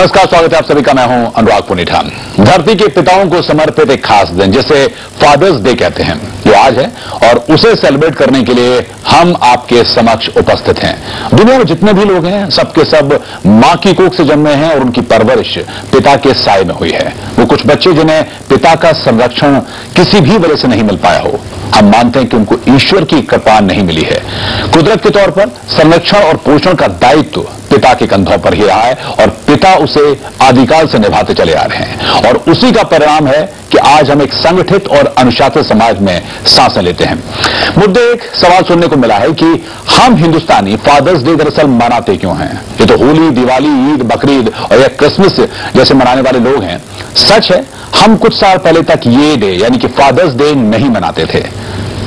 नमस्कार, स्वागत है आप सभी का। मैं हूं अनुराग पुनीठा। धरती के पिताओं को समर्पित एक खास दिन जिसे फादर्स डे कहते हैं, जो आज है, और उसे सेलिब्रेट करने के लिए हम आपके समक्ष उपस्थित हैं। दुनिया में जितने भी लोग हैं, सबके सब मां की कोख से जन्मे हैं और उनकी परवरिश पिता के साए में हुई है। वो कुछ बच्चे जिन्हें पिता का संरक्षण किसी भी वजह से नहीं मिल पाया हो, हम मानते हैं कि उनको ईश्वर की कृपा नहीं मिली है। कुदरत के तौर पर संरक्षण और पोषण का दायित्व पिता के कंधों पर ही रहा है और पिता उसे आदिकाल से निभाते चले आ रहे हैं, और उसी का परिणाम है कि आज हम एक संगठित और अनुशासित समाज में सांसें लेते हैं। मुद्दे एक सवाल सुनने को मिला है कि हम हिंदुस्तानी फादर्स डे दरअसल मनाते क्यों हैं। ये तो होली, दिवाली, ईद, बकरीद और या क्रिसमस जैसे मनाने वाले लोग हैं। सच है, हम कुछ साल पहले तक ये डे यानी कि फादर्स डे नहीं मनाते थे।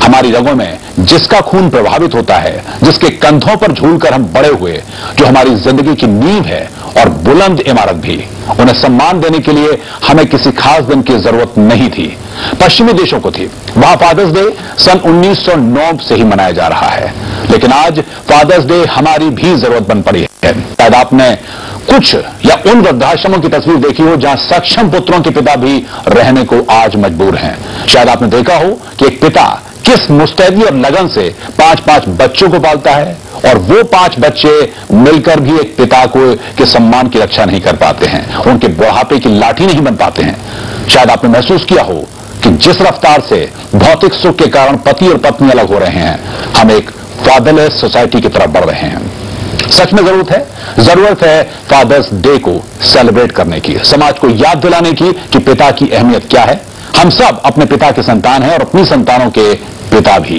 हमारी रगों में जिसका खून प्रभावित होता है, जिसके कंधों पर झूलकर हम बड़े हुए, जो हमारी जिंदगी की नींव है और बुलंद इमारत भी, उन्हें सम्मान देने के लिए हमें किसी खास दिन की जरूरत नहीं थी। पश्चिमी देशों को थी। वहां फादर्स डे सन 1909 से ही मनाया जा रहा है, लेकिन आज फादर्स डे हमारी भी जरूरत बन पड़ी है। शायद आपने कुछ या उन वृद्धाश्रमों की तस्वीर देखी हो जहां सक्षम पुत्रों के पिता भी रहने को आज मजबूर हैं। शायद आपने देखा हो कि एक पिता किस मुस्तैदी और लगन से 5-5 बच्चों को पालता है, और वो 5 बच्चे मिलकर भी एक पिता के सम्मान की रक्षा नहीं कर पाते हैं, उनके बुढ़ापे की लाठी नहीं बन पाते हैं। शायद आपने महसूस किया हो कि जिस रफ्तार से भौतिक सुख के कारण पति और पत्नी अलग हो रहे हैं, हम एक फादरलेस सोसाइटी की तरफ बढ़ रहे हैं। सच में जरूरत है फादर्स डे को सेलिब्रेट करने की, समाज को याद दिलाने की कि पिता की अहमियत क्या है। हम सब अपने पिता के संतान हैं और अपनी संतानों के पिता भी।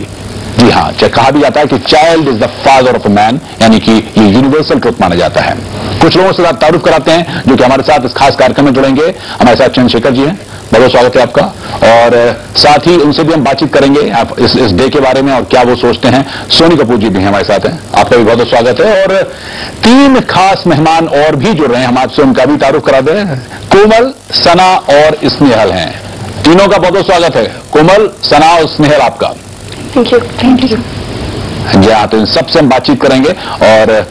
जी हां, कहा भी जाता है कि child is the father of a man, यानी कि ये यूनिवर्सल ट्रुथ माना जाता है। कुछ लोगों से तारुफ कराते हैं जो कि हमारे साथ इस खास कार्यक्रम में जुड़ेंगे। हमारे साथ चंद्रशेखर जी हैं, बहुत स्वागत है आपका, और साथ ही उनसे भी हम बातचीत करेंगे आप इस डे के बारे में और क्या वो सोचते हैं। सोनी कपूर जी भी हमारे साथ हैं, आपका भी बहुत स्वागत है। और 3 खास मेहमान और भी जुड़ रहे हैं हम आपसे, उनका भी तारुफ करा दें। कोमल, सना और स्नेहल हैं, तीनों का बहुत स्वागत है। कोमल, सना और स्नेहल, आपका थैंक यू। जी हाँ, तो इन सबसे हम बातचीत करेंगे और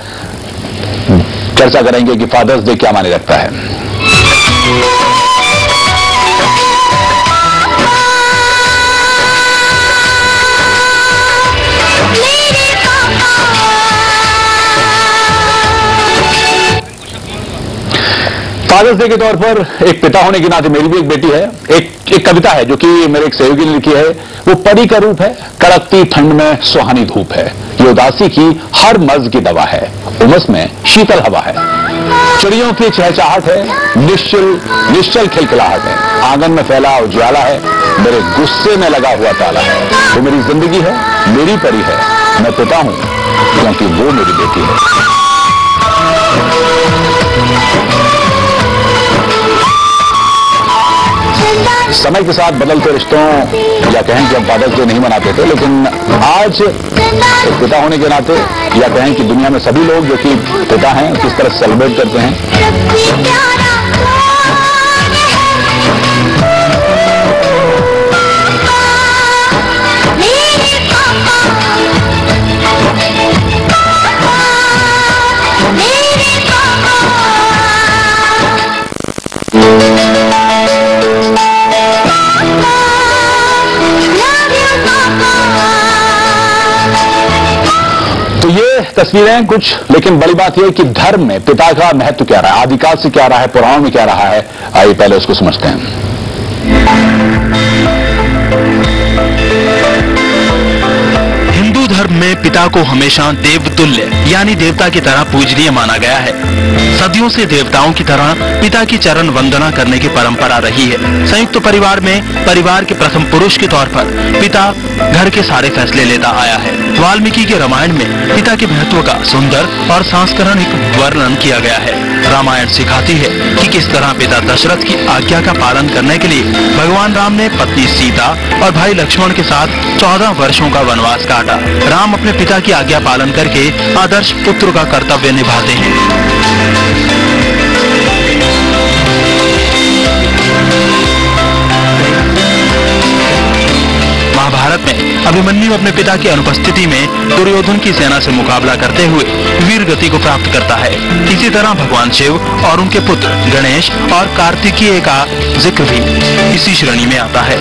चर्चा करेंगे कि फादर्स डे क्या माने रखता है। फादर्स डे के तौर पर एक पिता होने के नाते मेरी भी एक बेटी है। एक कविता है जो कि मेरे एक सहयोगी ने लिखी है। वो परी का रूप है, कड़कती ठंड में सुहानी धूप है, ये उदासी की हर मर्ज की दवा है, उमस में शीतल हवा है, चिड़ियों की चहचहाहट है, निश्चल खिलखिलाहट है, आंगन में फैला उजियाला है, मेरे गुस्से में लगा हुआ ताला है, वो मेरी जिंदगी है, मेरी परी है, मैं पिता हूं क्योंकि वो मेरी बेटी है। समय के साथ बदलते रिश्तों, या कहें कि हम फादर्स डे नहीं मनाते थे, लेकिन आज एक पिता होने के नाते, या कहें कि दुनिया में सभी लोग जो कि पिता हैं किस तरह सेलिब्रेट करते हैं। तो ये तस्वीरें कुछ, लेकिन बड़ी बात यह कि धर्म में पिता का महत्व क्या रहा है, आदिकाल से क्या रहा है, पुराणों में क्या रहा है, आइए पहले उसको समझते हैं। हिंदू धर्म में पिता को हमेशा देवतुल्य यानी देवता की तरह पूजनीय माना गया है। सदियों से देवताओं की तरह पिता की चरण वंदना करने की परंपरा रही है। संयुक्त परिवार में परिवार के प्रथम पुरुष के तौर पर पिता घर के सारे फैसले लेता आया है। वाल्मीकि के रामायण में पिता के महत्व का सुंदर और सांस्कृतिक वर्णन किया गया है। रामायण सिखाती है कि किस तरह पिता दशरथ की आज्ञा का पालन करने के लिए भगवान राम ने पत्नी सीता और भाई लक्ष्मण के साथ 14 वर्षों का वनवास काटा। राम अपने पिता की आज्ञा पालन करके आदर्श पुत्र का कर्तव्य निभाते हैं। महाभारत में अभिमन्यु अपने पिता की अनुपस्थिति में दुर्योधन की सेना से मुकाबला करते हुए वीर गति को प्राप्त करता है। इसी तरह भगवान शिव और उनके पुत्र गणेश और कार्तिकेय का जिक्र भी इसी श्रेणी में आता है।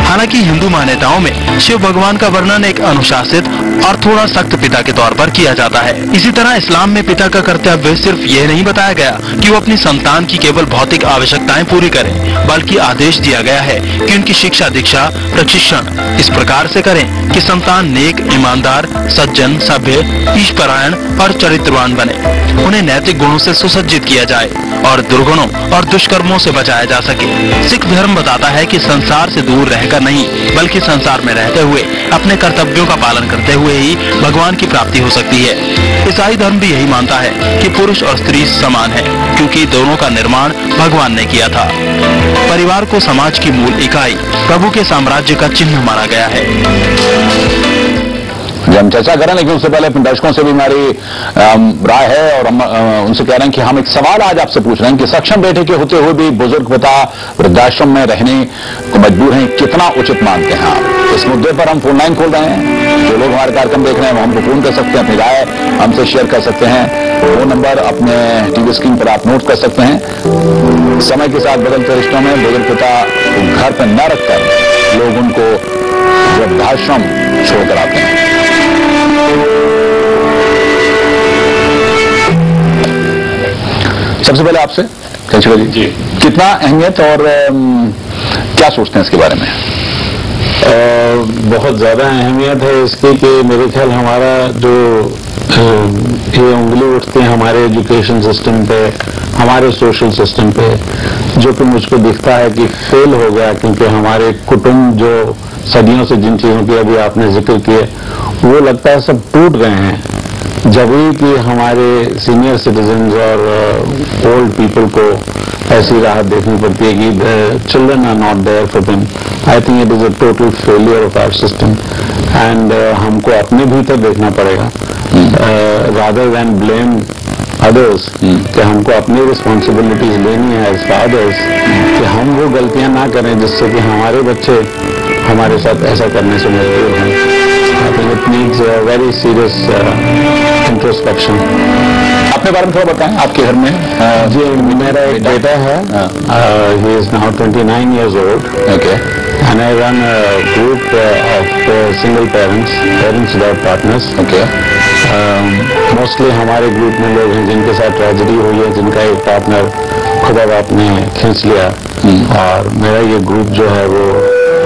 हालांकि हिंदू मान्यताओं में शिव भगवान का वर्णन एक अनुशासित और थोड़ा सख्त पिता के तौर पर किया जाता है। इसी तरह इस्लाम में पिता का कर्तव्य सिर्फ ये नहीं बताया गया कि वो अपनी संतान की केवल भौतिक आवश्यकताएं पूरी करें, बल्कि आदेश दिया गया है कि उनकी शिक्षा दीक्षा प्रशिक्षण इस प्रकार से करें कि संतान नेक, ईमानदार, सज्जन, सभ्य, ईशपरायण और चरित्रवान बने। उन्हें नैतिक गुणों से सुसज्जित किया जाए और दुर्गुणों और दुष्कर्मों से बचाया जा सके। सिख धर्म बताता है कि संसार से दूर रहकर नहीं, बल्कि संसार में रहते हुए अपने कर्तव्यों का पालन करते हुए ही भगवान की प्राप्ति हो सकती है। ईसाई धर्म भी यही मानता है कि पुरुष और स्त्री समान है, क्योंकि दोनों का निर्माण भगवान ने किया था। परिवार को समाज की मूल इकाई, प्रभु के साम्राज्य का चिन्ह माना गया है। हम चर्चा करें, लेकिन उससे पहले अपने दर्शकों से भी हमारी राय है और हम उनसे कह रहे हैं कि हम एक सवाल आज आपसे पूछ रहे हैं कि सक्षम बेटे के होते हुए भी बुजुर्ग पिता वृद्धाश्रम में रहने को मजबूर हैं, कितना उचित मानते हैं आप? इस मुद्दे पर हम फोन लाइन खोल रहे हैं। जो लोग हमारे कार्यक्रम देख रहे हैं वो हमको फोन कर सकते हैं, अपनी राय हमसे शेयर कर सकते हैं। फोन नंबर अपने टीवी स्क्रीन पर आप नोट कर सकते हैं। समय के साथ बदलते रिश्तों में बुजुर्ग पिता घर पर न रखकर लोग उनको वृद्धाश्रम छोड़कर आते हैं। सबसे पहले आपसे कैसे जी, कितना अहमियत और क्या सोचते हैं इसके बारे में? बहुत ज्यादा अहमियत है इसकी कि मेरे ख्याल हमारा जो ये उंगली उठते हैं हमारे एजुकेशन सिस्टम पे, हमारे सोशल सिस्टम पे, जो कि मुझको दिखता है कि फेल हो गया, क्योंकि हमारे कुटुंब जो सदियों से जिन चीजों की अभी आपने जिक्र किए वो लगता है सब टूट गए हैं। जब भी कि हमारे सीनियर सिटीजन्स और ओल्ड पीपल को ऐसी राहत देखनी पड़ती है कि children are not there for them. I think it is a total failure of our system and हमको अपने भीतर देखना पड़ेगा रादर देन ब्लेम अदर्स, कि हमको अपनी रिस्पॉन्सिबिलिटीज लेनी है एज फादर्स, कि हम वो गलतियां ना करें जिससे कि हमारे बच्चे हमारे साथ ऐसा करने से मजबूर हैं। I think it needs a very serious introspection. अपने बारे में थोड़ा बताएं, आपके घर में? जी, मेरा एक बेटा है, he is now 29 years old. Okay. And I run a group of single parents without partners. Okay. Mostly हमारे ग्रुप में लोग हैं जिनके साथ ट्रेजेडी हुई है, जिनका एक पार्टनर खुदा बाप ने खींच लिया, और मेरा ये ग्रुप जो है वो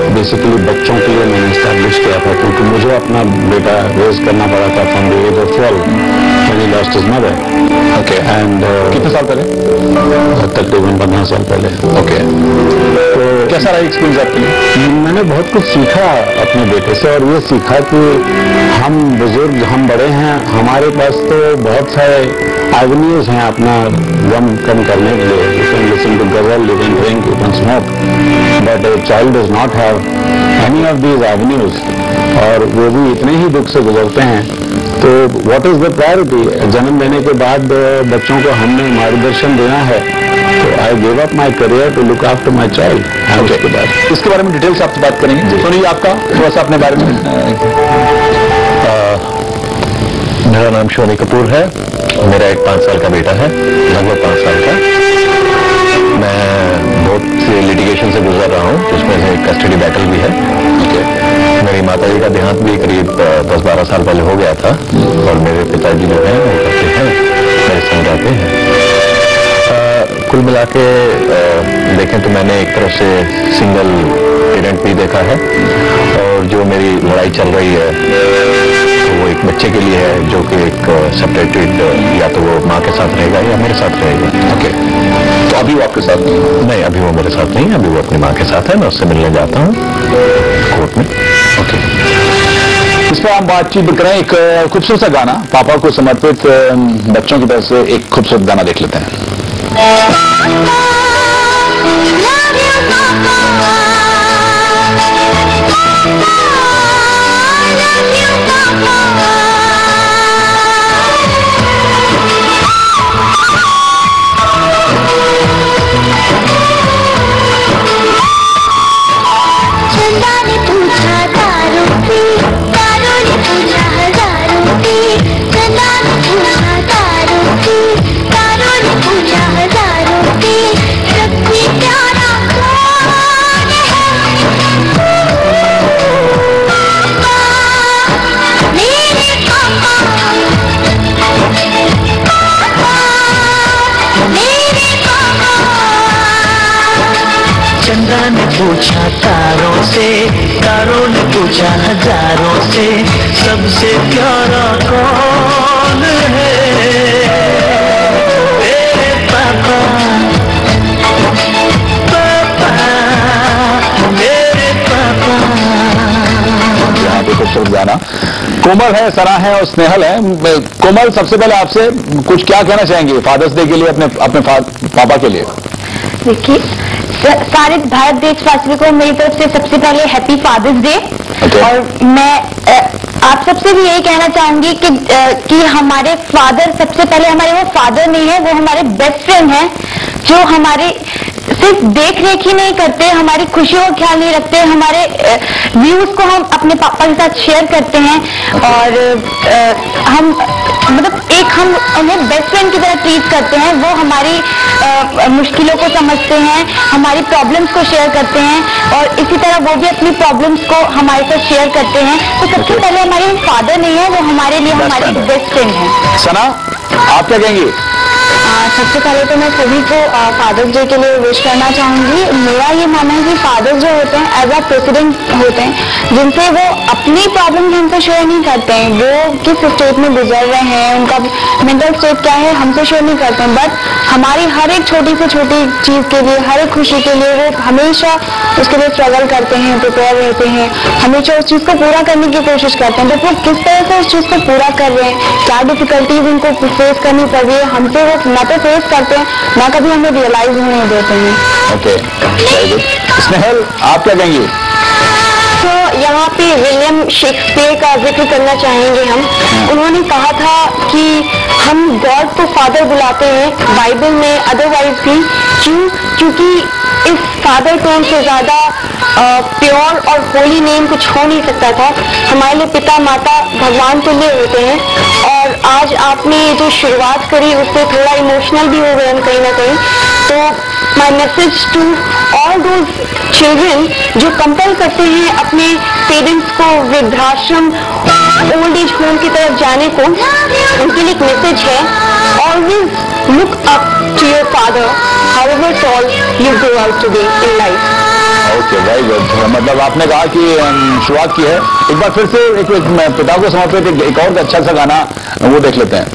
बेसिकली बच्चों के लिए मैंने स्टैब्लिश किया था, क्योंकि मुझे अपना बेटा रेज करना पड़ा था from the age of 12 when he lost his mother. Okay. And कितने साल पहले? तकरीबन 15 साल पहले. Okay. तो कैसा रहा एक्सपीरियंस आपके लिए? मैंने बहुत कुछ सीखा अपने बेटे से, और ये सीखा कि हम बुजुर्ग, हम बड़े हैं, हमारे पास तो बहुत सारे एवेन्यूज हैं अपना गम कम करने के लिए. यू कैन लिसन टू गजल, you can drink, you can smoke, but a child does not have any of these avenues, और वो भी इतने ही दुख से गुजरते हैं. तो व्हाट इज द प्रायोरिटी? जन्म लेने के बाद बच्चों को हमने मार्गदर्शन देना है, तो I give up my career to look after my child. उसके बाद इसके बारे में डिटेल से आपसे बात करेंगे. सुनिए आपका थोड़ा सा अपने बारे में. मेरा नाम शोनी कपूर है, मेरा एक 5 साल का बेटा है, लगभग 5 साल का. मैं बहुत से लिटिगेशन से गुजर रहा हूँ, जिसमें से एक कस्टडी बैटल भी है. मेरी माता जी का देहांत भी करीब 10-12 साल पहले हो गया था, और मेरे पिताजी जो हैं वो करते हैं, मेरे संग रहते हैं. कुल मिला के देखें तो मैंने एक तरफ से सिंगल पेरेंट भी देखा है, और जो मेरी लड़ाई चल रही है तो वो एक बच्चे के लिए है, जो कि एक सेपरेटेड, या तो वो माँ के साथ रहेगा या मेरे साथ रहेगा. ओके. तो अभी वो आपके साथ नहीं, अभी वो मेरे साथ नहीं, अभी वो अपनी माँ के साथ है. मैं उससे मिलने जाता हूँ कोर्ट में. ओके. इस पर हम बातचीत करें. एक खूबसूरत सा गाना पापा को समर्पित बच्चों की तरफ से एक खूबसूरत गाना देख लेते हैं. तारों ने पूछा हजारों की, चंदा ने पूछा तारों की, तारों चंदा ने पूछा तारों से, तारों ने पूछा हजारों से, सबसे प्यारा कौन है? तेरे पापा, पापा, मेरे पापा। यहाँ पे कुछ शब्द गाना कोमल है, सना है और स्नेहल है। कोमल, सबसे पहले आपसे कुछ क्या कहना चाहेंगे फादर्स डे के लिए, अपने पापा के लिए? देखिए, सारे भारत देशवासियों को मेरी तरफ से सबसे पहले हैप्पी फादर्स डे। और मैं आप सबसे भी यही कहना चाहूंगी कि हमारे फादर सबसे पहले हमारे वो फादर नहीं है, वो हमारे बेस्ट फ्रेंड हैं, जो हमारे सिर्फ देख रेख ही नहीं करते, हमारी खुशियों का ख्याल नहीं रखते, हमारे व्यूज को हम अपने पापा के साथ शेयर करते हैं और हम हम उन्हें बेस्ट फ्रेंड की तरह ट्रीट करते हैं। वो हमारी मुश्किलों को समझते हैं, हमारी प्रॉब्लम्स को शेयर करते हैं और इसी तरह वो भी अपनी प्रॉब्लम्स को हमारे साथ शेयर करते हैं। तो सबसे पहले हमारे फादर नहीं है, वो हमारे लिए हमारे बेस्ट फ्रेंड है। सना, आप क्या कहेंगे? सबसे पहले तो मैं सभी को फादर्स डे के लिए विश करना चाहूंगी। मेरा ये मानना है कि फादर्स जो होते हैं एज अ प्रेसिडेंट होते हैं, जिनसे वो अपनी प्रॉब्लम हमसे शेयर नहीं करते हैं, वो किस स्टेट में गुजर रहे हैं, उनका मेंटल स्टेट क्या है, हमसे शेयर नहीं करते हैं। बट हमारी हर एक छोटी से छोटी चीज के लिए, हर एक खुशी के लिए वो हमेशा उसके लिए स्ट्रगल करते हैं, प्रिपेयर रहते हैं, हमेशा उस चीज को पूरा करने की कोशिश करते हैं। बट वो किस तरह से उस चीज को पूरा कर रहे हैं, क्या डिफिकल्टीज उनको फेस करनी पड़ रही है, हमसे वो ना तो फेस करते हैं ना कभी हमें रियलाइज होने देते हैं। Okay, very good. स्नेहल, आप क्या कहेंगे? तो यहाँ पे विलियम शेक्सपियर का जिक्र करना चाहेंगे हम। उन्होंने कहा था कि हम गॉड को फादर बुलाते हैं बाइबल में, अदरवाइज भी। क्योंकि इस फादर टोन से ज्यादा प्योर और होली नेम कुछ हो नहीं सकता था। हमारे लिए पिता माता भगवान तुल्य होते हैं। और आज आपने जो शुरुआत करी उससे थोड़ा इमोशनल भी हो गए हम कहीं ना कहीं। तो my message to all those children जो कंपेल करते हैं अपने पेरेंट्स को वृद्धाश्रम, ओल्ड एज होम की तरफ जाने को, उनके लिए एक मैसेज है, always look up to your father however tall you grow out to be in life. Okay, very good. मतलब आपने कहा कि शुरुआत की है। एक बार फिर से एक पिता को समर्पित एक और अच्छा सा गाना वो देख लेते हैं।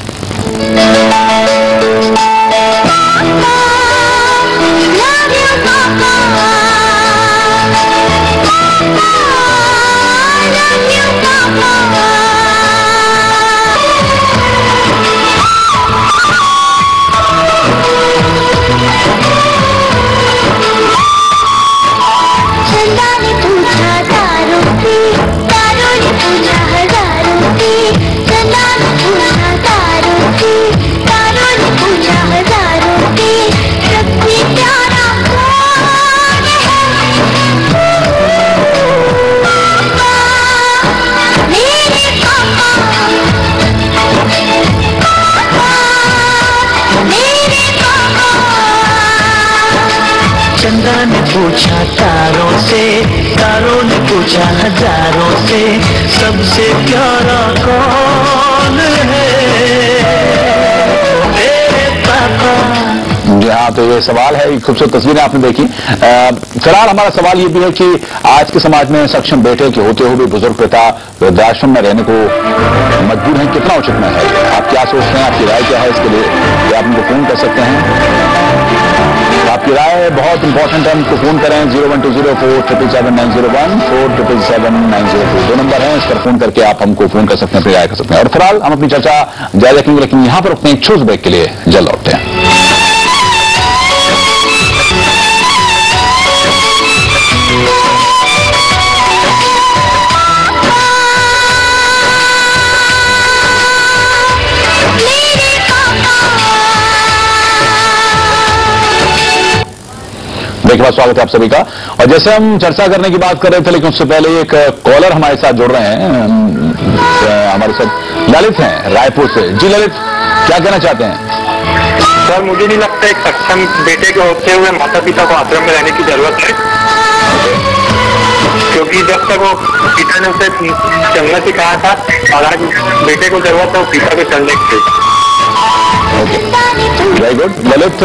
चंदा ने पूछा तारों से, तारों ने पूछा हजारों से, सबसे प्यारा कौन है? तेरे पापा। जी हाँ, तो ये सवाल है, खूबसूरत तस्वीरें आपने देखी। फिलहाल हमारा सवाल ये भी है कि आज के समाज में सक्षम बेटे के होते हुए भी बुजुर्ग पिता वृद्धाश्रम में रहने को मजबूर हैं, कितना उचित में है? आप क्या सोचते हैं? आपकी राय क्या है इसके लिए? आप उनको फोन कर सकते हैं। आपकी राय बहुत इंपॉर्टेंट है, हमको फोन करें 01204777901 4777902 दो नंबर है, इस पर फोन करके आप हमको फोन कर सकते हैं, अपनी राय कर सकते हैं। और फिलहाल हम अपनी चर्चा जारी रखेंगे, लेकिन यहां पर अपने एक छोटे ब्रेक के लिए जल्द लौटते हैं। के बाद स्वागत है आप सभी का। और जैसे हम चर्चा करने की बात कर रहे थे, लेकिन उससे पहले एक कॉलर हमारे साथ जुड़ रहे हैं। हमारे साथ ललित हैं रायपुर से। जी ललित, क्या कहना चाहते हैं? सर, मुझे नहीं लगता एक सक्षम बेटे के होते हुए माता पिता को आश्रम में रहने की जरूरत है, क्योंकि जब तक वो पिता ने उसे चलना सिखाया था और आज बेटे को जरूरत है वो पिता को चलने की। Very good Lalit,